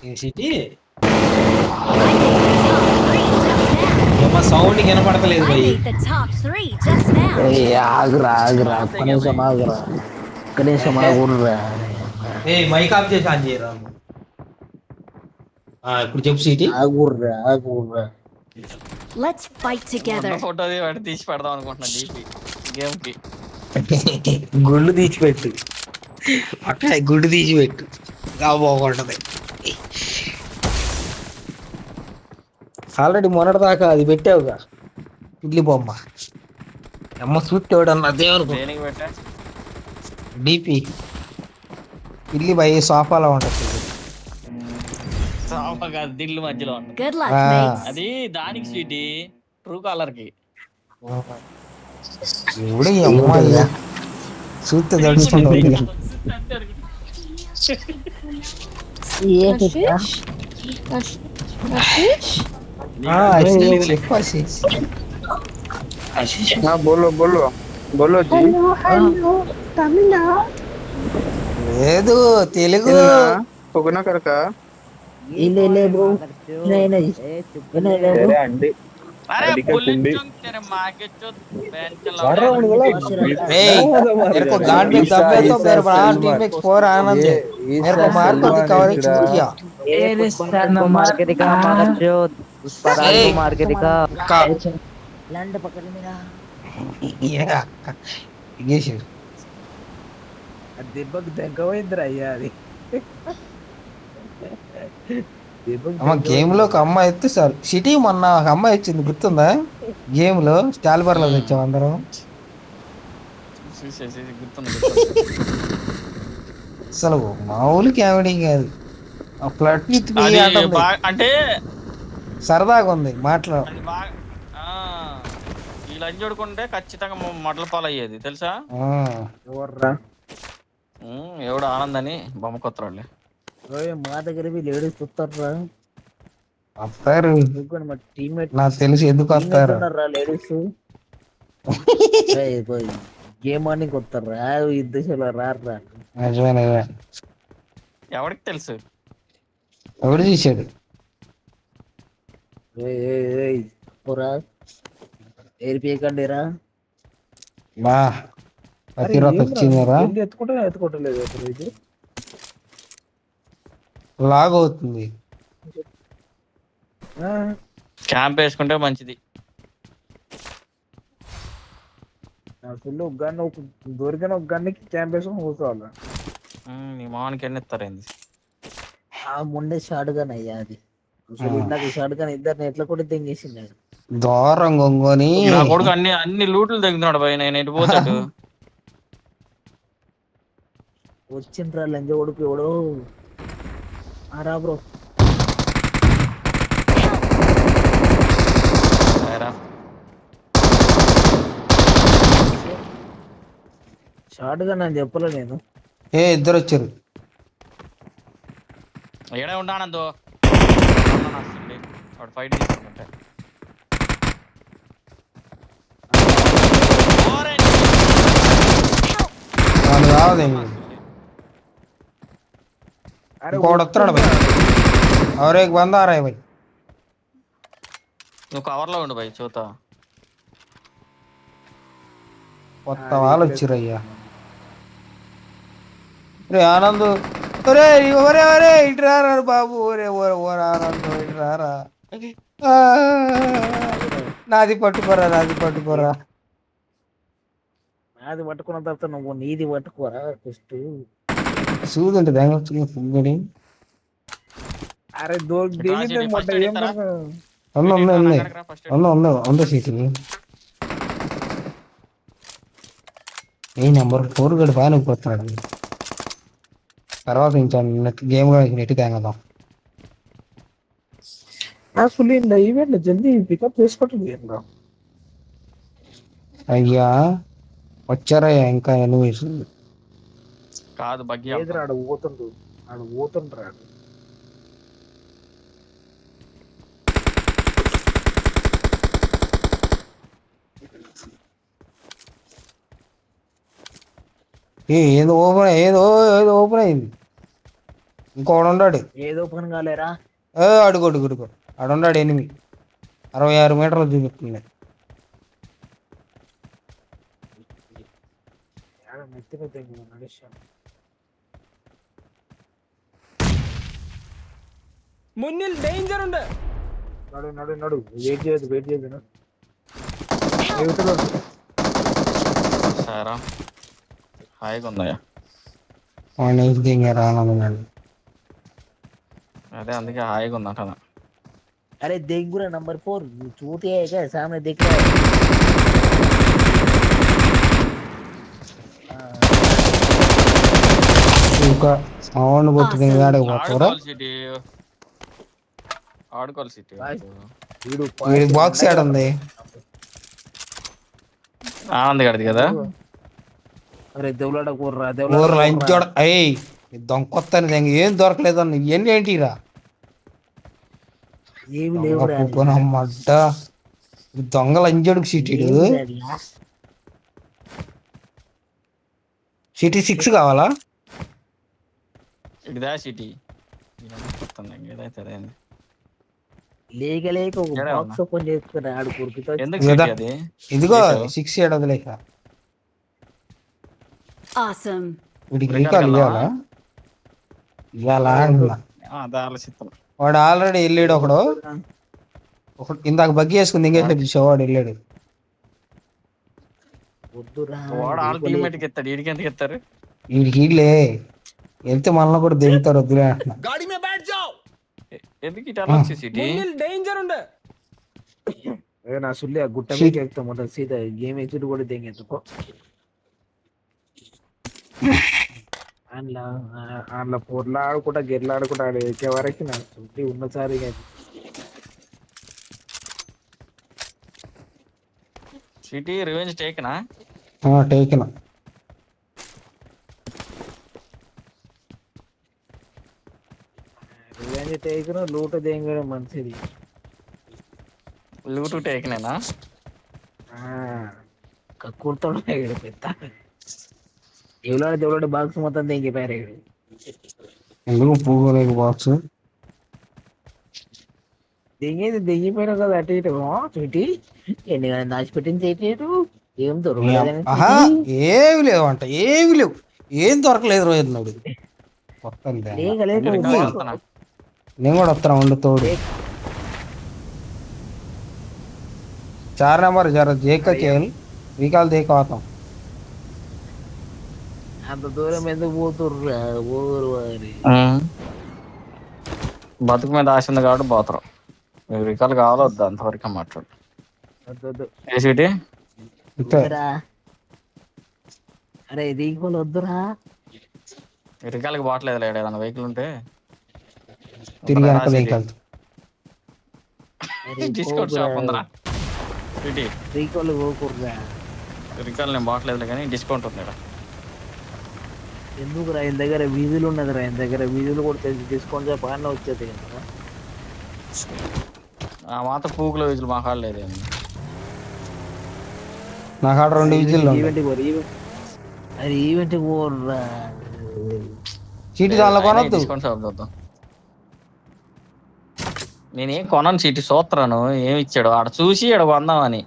ఈ city I made the top three just now. ఏమో sound వినపడతలేదు I భయ్. made the top three just now. ఆగురా ఆగురా sound ఒక్క తెగే నిమిషం భయ్. ఆగురా ఒక్క నిమిషం ఆగుర్రా. మైక్ ఆఫ్ చేసి ఆన్ చేయరా. ఇప్పుడు చెప్పు సిటీ. ఆగుర్రా ఆగుర్రా. Let's fight together. ఫోటో తీసి పెడదాం అనుకుంటున్నా డీపీ గేమ్ కి. గుండు తీసిపెట్టు, అక్కడ గుండు తీసిపెట్టు, బాగుంటది. ఆల్రెడీ మొన్నటి దాకా అది పెట్టావుగా ఇడ్లీ బొమ్మ. అమ్మ సూట్ ఎవడన్నా అదే అనుకో. దేనికి పెట్టా? డిపి ఇడ్లీ బై సోఫాలో ఉంటుంది. సాఫా కాదు, దిల్లు మధ్యలో ఉంటుంది. Good luck, Ah. mates. అది దానికి స్వీటీ, ట్రూ కాలర్ కి. ఎవడు ఈ అమ్మాయి చూస్తే దడుచుకుంటావు. हाँ बोलो बोलो बोलो जी। లేదు తెలుగు. పొగన కరక లే బ్రో तेरे अंडे अरे अभी का कुंडी बुलेट तेरे माँ के चो बेंच ఏయ్ मेरे को गांड में दब है तो मेरे बड़ा टीम में स्कोर आनंद है. मेरे को मार को कवरेज किया. मार के दिखा मागच्चो ఏయ్ मार के दिखा ల్యాండ్ పక్కన మీరా ఇగేసి దెబ్బకు దగ్గరైందిరా అయ్యా అది అమ్మ గేమ్ లో ఒక అమ్మాయి ఎత్తే సార్ సిటీ మొన్న ఒక అమ్మాయి వచ్చింది గుర్తుందా? గేమ్ లో స్టాల్బర్ లో తెచ్చాం అందరం. అసలు మామూలు కామెడీ కాదు. ఆ ఫ్లడ్ విత్ మీ అంటుంది. అంటే సరదాగా ఉంది మాటలు. అది బాగా ఈ లంచ్ చూడుకుంటే ఖచ్చితంగా మొదల పాలు అయ్యేది తెలుసా. ఎవర్రా ఎవడు ఆనంద్ అని బొమ్మ కొత్తరాళ్ళే. మా దగ్గర లేడీస్ చూస్తారా వస్తారు, మా టీమ్మేట్ నాకు తెలిసి ఎందుకు వస్తారు. లేడీస్ గేమ్ ఆడడానికి వస్తారా ఇద్దరు రారా. నిజమే నిజమే. ఎవరికి తెలుసు? ఎవడు తీసాడు? పోరా ఏరిపేయకండిరా. బా ప్రతిరోజు వచ్చిందిరా. ఎత్తుకోవట్లేదు ఇది లాగ్ అవుతుంది. క్యాంప్ వేసుకుంటే మంచిది. ఫుల్ ఒక గన్ను దొరికిన ఒక గన్నుకి క్యాంప్ వేసుకొని కూర్చోవాలి. నీ మామకి ఎన్ని ఇస్తారేంది? ఆ ముండే షార్ట్ గన్ అయ్యా అది. నాకు షార్ట్ గన్ ఇద్దరిని ఎట్లా కూడా తెంగేసింది. దూరం గొంగొని నా కొడుకు అన్ని లూట్లు తెగుతున్నాడు భయ. నేను ఎటు పోతాడు? వచ్చిండ్రా లంజ ఉడుకు ఎవడో రా బ్రో. షార్ట్ గా నేను చెప్పలే నేను. ఇద్దరు వచ్చారు. ఏడే ఉండానందో వాడు ఫైట్ తీసుకుంటే వాళ్ళు కావాలి. ఇంకోటి వస్తున్నాడు భయ్. और एक बंदा आ रहा है भाई. నువ్వు కవర్ లో ఉండు భయ్ చూతా. కొత్త వాళ్ళు వచ్చిరయ్యా. రే ఆనంద్, ఒరే ఒరే ఒరే ఇటు రారా బాబు. ఒరే ఓరే ఓరే ఆనంద్ ఇటు రారా. నాది పట్టుకోరా, నాది పట్టుకోరా. నాది పట్టుకున్న తర్వాత నువ్వు నీది పట్టుకోరా ఫస్ట్. సూదంటే దాని ఫుల్గడి. అరే ఉందా సీట్లు. ఏ నెంబర్ 4 గడి బాగా పోతున్నాడు. తర్వాత ఇంకా గేమ్ నెట్ తేగదాం. ఫుల్ ఈవెంట్ జల్దీ పికప్ చేసుకోవట్లేదు. అయ్యా వచ్చారా ఇంకా ఎనిమిస్ కాదు బగ్గి ఆడు పోతుండ్రాడు. ఏదో ఓపెన్ ఏదో ఏదో ఓపెన్ అయింది. ఇంకోడు ఉన్నాడు. ఏదో పని కాలేరా అడుగు ఆడున్నాడు 66 మీటర్లు చూపిస్తుంది. మెత్తి నడిచాను. മുന്നിൽ ഡേഞ്ചർ ഉണ്ട്. నడు వెయిట్ చేయదు సారా హాయిగా ఉందయ్యా. వాడిని ఏం దిగాడు. అదే అందుకే హాయిగా ఉందంట. अरे देख बुरा नंबर 4 चूतिया है क्या सामने दिख रहा है ఇంకా అవును కొట్టుకుని ఆడకపోతారా? ఆడుకోవాలి సిటీ. వీడి బాక్స్ యాడ్ ఉంది. ఆనంద్ గడిది కదా. अरे देवलाड़ा कोर रहा ఊరు లంచోడ అయ్యి దొంకొత్తని ఏం దొరకలేదు అన్న ఇవన్నీ ఏంటిరా ఏమి లేవు మడ్డ దొంగ లంచోడుకు సిటీడు. సిటీ 6 కావాలా? ఇదా సిటీ ఏదైతే లేక లేక ఒక బాక్స్ ఓపెన్ చేసుకుని ఆడు కొడుకుతో ఎందుకు సిటీ అది? ఇదిగో 6 ఏడు వదిలేక Awesome. వీడికి రీకాల్ ఇవ్వాలా? ఇవ్వాలా అంటున్నా. అదే ఆలోచిస్తాను. వాడు ఆల్రెడీ వెళ్ళాడు. ఒకడు ఇందాక బగ్గి వేసుకుని ఇంకేసాడు చూసా. వాడు వెళ్ళాడు. వద్దురా వాడు వాళ్ళ టీమ్మేట్కి ఎత్తాడు. వీడికి ఎందుకు ఎత్తారు? వీడికి ఇళ్ళే వెళ్తే మనలో కూడా దిగుతారు. వద్దులే అంటున్నా. गाड़ी में बैठ जाओ. ఎందుకు ఇటు వెళ్ళొచ్చు సిటీ? मुन्निल डेंजर ഉണ്ട്. నా సుల్లి ఆ గుట్ట మీద ఎక్కుతాం మొదలు సీదా గేమ్ ఎచ్చుడు కూడా దిగేందుకో అందులో పొర్లా ఆడుకుంటా గిర్లా ఆడుకుంటా ఆడు ఎక్కే వరకు నా సుల్లి ఉన్నసారి సిటీ రివెంజ్ టేకనా? టేకిన రివెంజ్ టేకను లూట దేంగడం మంచిది. లూటు టేకనేనా? కక్కుర్తాడు పెద్ద ఎవలాడు దేవులాడు బాక్స్ మొత్తం తెంగిపోయారు. ఎందుకు పూగోలేక బాక్స్ దిగిపోయినా కదా అటు ఇటు చూటి ఎన్ని దాచిపెట్టింది చేయటం ఏం ఏమి లేవు అంట. ఏమి లేవు. ఏం దొరకలేదు రోజు అన్నాడు. నేను కూడా వస్తాను. ఉండు తోడు 4 నెంబర్ జర జేక చేయాలి. రీకాల్ దేక అవుతాం. అంత దూరం ఎందుకు పోతుర్రా ఊరు వారి బతుకు మీద ఆశ ఉంది కాబట్టి పోతారు. మీకు రికాల్ కావాలో వద్దా? అంతవరకు మాట్లాడు. ఏ సిటీ? అరే రీకోలు వద్దురా. రికాల్కి పోవట్లేదు లేడు. ఏదైనా వెహికల్ ఉంటే తిరిగి డిస్కౌంట్ షాప్ ఉందరా సిటీ? రీకోలు పోకుర్రా. రికాల్ నేను పోవట్లేదు కానీ డిస్కౌంట్ ఉంది ఇక్కడ. ఎందుకు రా ఆయన దగ్గర వీధులు ఉన్నది రా. ఆయన దగ్గర వీధులు కూడా డిస్కౌంట్ బాగానే వచ్చేది కదా. ఆ మాత్రం పూకుల వీధులు మా కాడ లేదు. నా కాడ 2 విజిల్లు అది ఈవెంట్ పోర్రా. చీటి దానిలో కొనొద్దు. డిస్కౌంట్ షాప్ చూద్దాం. నేనేం కొనను చీటి సూత్రాను. ఏమి ఇచ్చాడు ఆడ చూసి ఆడ కొందామని.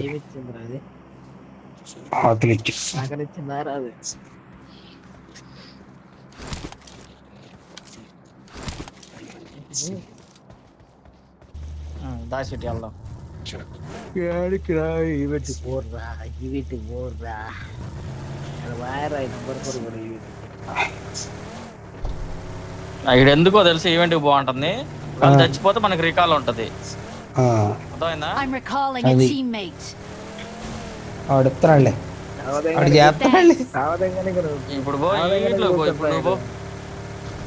ఏమిచ్చిందిరా అది? ఆకలిచ్చిందారా అది? దా సిటీ వెళ్దాం. ఈవెంట్ పోర్రా. ఈవెంట్ పోర్రా. వాయరా నంబర్ 4 కూడా ఈవెంట్. ఇక్కడ ఎందుకో తెలుసు ఈవెంట్కి బాగుంటుంది. వాళ్ళు చచ్చిపోతే మనకి రికాల్ ఉంటది. అర్థమైందా? I'm recalling a teammate. ఆడుతున్నాడులే. ఆడు చేస్తున్నాడులే. ఇప్పుడు పో ఈవెంట్లోకి పో. ఇప్పుడు నువ్వు పో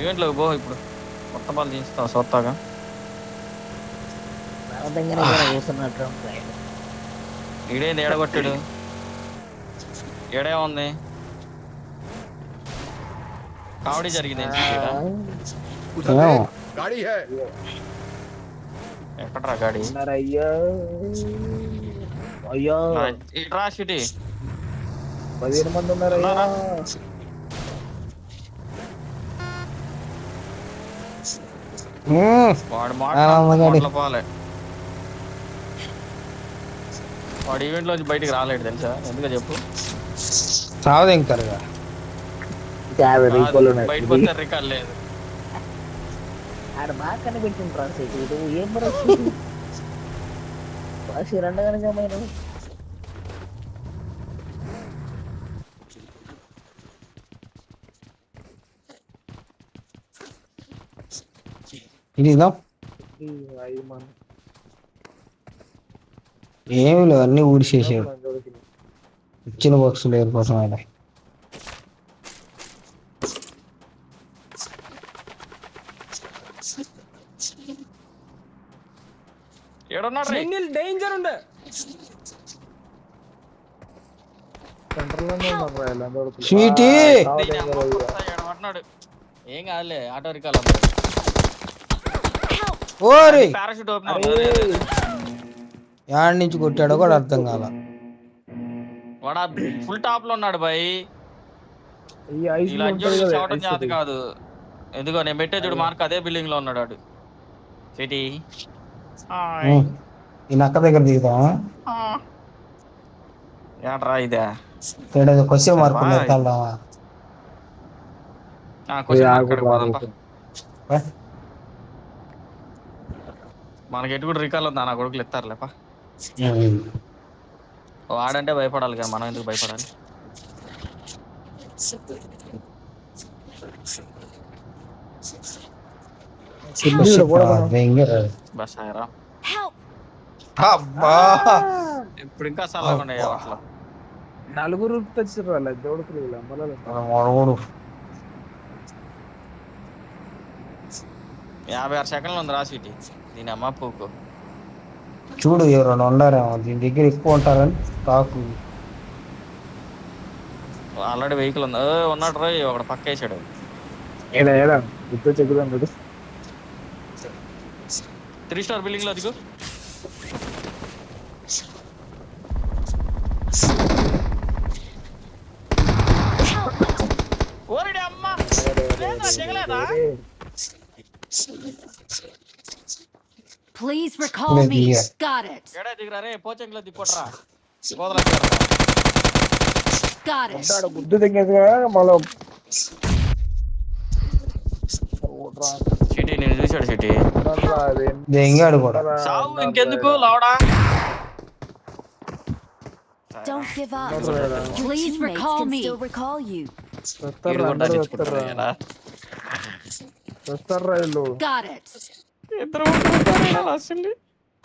ఈవెంట్లోకి పో. ఇప్పుడు కొత్త బాల్ తీస్తావు సొత్తగా. ఈడేంది ఏడగొట్టాడు? ఏడే ఉంది కామెడీ జరిగింది. ఎక్కడరా గాడి? అయ్యో ఇట్రా సిటీ 15 మంది ఉన్నారయ్యా. వాడు మగాడి. మాటల పోలే. వాడు ఈవెంట్ లోంచి బయటికి రాలేడు తెలుసా, ఎందుకో చెప్పు. చావదు ఇంకా బయటకు వస్తే రికార్డ్ లేదు. ఆడ బాగా కనిపెట్టిండ్రా సిటీ ఇది ఏం బరో బాసి రెండగానే జమైన ఇది ఇద్దాం. ఏమి లేవు, అన్ని ఊడిసేసాడు. ఇచ్చిన బాక్స్ లేరు కోసం ఆయన. ఏడున్నాడు రే? മുന്നിൽ ഡേഞ്ചർ ഉണ്ട്. స్వీటీ దీని అమ్మ కొడతా, ఏడబడ్డాడు. ఏం కాదులే, ఆటో రికాల్ ఓరి పారాషూట్ ఓపెన్ యాడ్ నుంచి కొట్టాడో కూడా అర్థం కాల. వాడు ఫుల్ టాప్ లో ఉన్నాడు బాయ్. ఇలా చూడటం చేత కాదు. ఎందుకో నేను పెట్టే చూడు మార్క్ అదే బిల్డింగ్ లో ఉన్నాడు వాడు. సిటీ ఈ నక్క దగ్గర దిగుతాం. ఏట్రా ఇదే క్వశ్చన్ మార్క్ మనకి ఎటు కూడా రికాల్ ఉందా, నా కొడుకులు ఎత్తారులేపా. వాడంటే భయపడాలి కదా, మనం ఎందుకు భయపడాలి. బస్ ఆయరా Help! ఇప్పుడు ఇంకా చల్లకుండా అట్లా. నలుగురు తెచ్చారు వాళ్ళ దోడుకులు మళ్ళీ 56 సెకండ్లు ఉంది రా సిటీ. దీని అమ్మ పూకు చూడు ఎవరైనా ఉండారేమో దీని దగ్గర ఎక్కువ ఉంటారని టాకు. ఆల్రెడీ వెహికల్ ఉంది. ఉన్నాడు రా, ఒకడు పక్క వేసాడు. ఏడా ఏడా గుర్తు చెక్కుదాం 3 స్టార్ బిల్డింగ్ లో దిగు. ఓరిడి అమ్మ లేదా దిగలేదా? Please recall me. Got it. ఏడా దిగరా రే, పోచెంగ్లో దిక్కొట్రా. Got it. గుర్తు తెగేది మళ్ళీ సిటీ నేను చూసాడు. సిటీ దెంగాడు కూడా. సావు ఇంకెందుకు లావడా. Don't give up. Please recall me. Still recall you. Got it.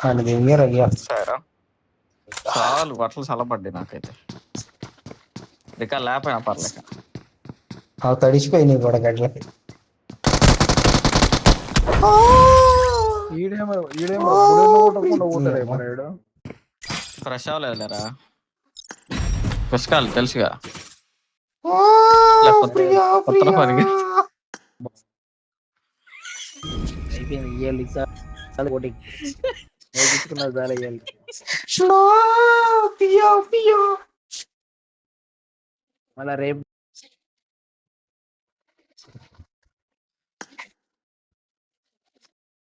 అని దెంగారు అయ్యా. చాలు బట్టలు చల్లబడ్డాయి నాకైతే. ఇక లేకపోయినా పర్లేక అవి తడిసిపోయినాయి కూడా గడ్లకి. ఫ్రెష్ అవ్వలేదులేరా, పుస్తకాలు తెలుసుగా. కొత్త పనికి మళ్ళా రేపు